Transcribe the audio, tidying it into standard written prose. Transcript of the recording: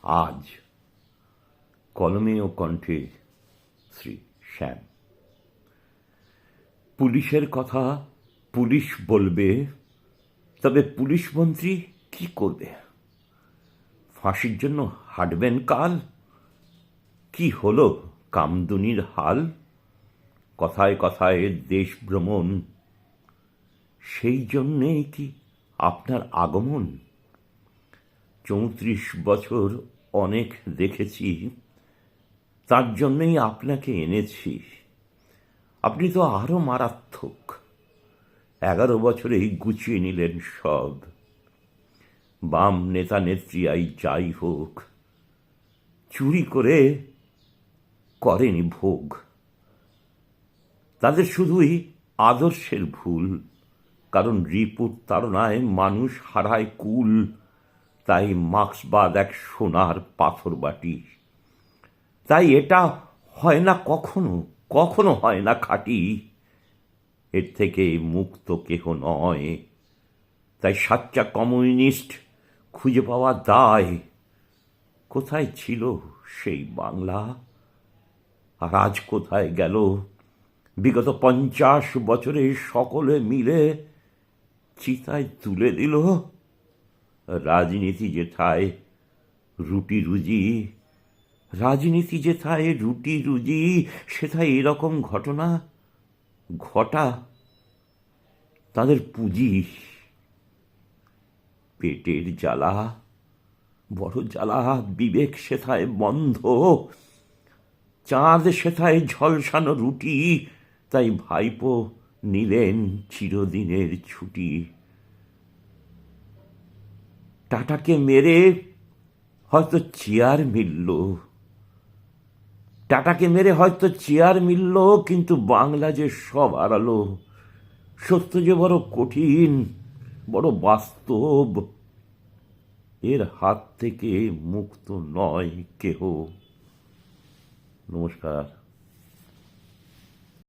আজ কলমে ও কণ্ঠে শ্রী শ্যাম। পুলিশের কথা পুলিশ বলবে, তবে পুলিশ মন্ত্রী কি করবে? ফাঁসির জন্য হাঁটবেন কাল? কি হলো কামদুনির হাল? কথায় কথায় দেশ ভ্রমণ, সেই জন্যেই কি আপনার আগমন? 34 বছর অনেক দেখেছি, তার জন্যই আপনাকে এনেছি। আপনি তো আরো মারাত্মক। 11 বছরেই গুছিয়ে নিলেন সব। বাম নেতা নেত্রী যাই হোক, চুরি করে করেনি ভোগ। তাদের শুধুই আদর্শের ভুল, কারণ রিপুর তাড়নায় মানুষ হারায় কুল। তাই মার্ক্সবাদ এক সোনার পাথর বাটি। তাই এটা হয় না কখনো, কখনো হয় না খাঁটি। এর থেকে মুক্ত কেহ নয়। তাই সাচ্চা কমিউনিস্ট খুঁজে পাওয়া দায়। কোথায় ছিল সেই বাংলা? আর আজ কোথায় গেল? বিগত 50 বছরে সকলে মিলে চিতায় তুলে দিল। রাজনীতি যেথায় রুটি রুজি, রাজনীতি যেথায় রুটি রুজি, সেথায় এরকম ঘটনা ঘটা তাদের পুঁজি। পেটের জ্বালা, বড় জ্বালা, বিবেক সেথায় বন্ধ। চাঁদ সেথায় ঝলসানো রুটি, তাই ভাইপো নিলেন চিরদিনের ছুটি। টাটাকে মেরে হয়তো চেয়ার মিলল, টাটাকে মেরে হয়তো চেয়ার মিলল, কিন্তু বাংলা যে সব হারালো। সত্য যে বড় কঠিন, বড় বাস্তব। এর হাত থেকে মুক্ত নয় কেহ। নমস্কার।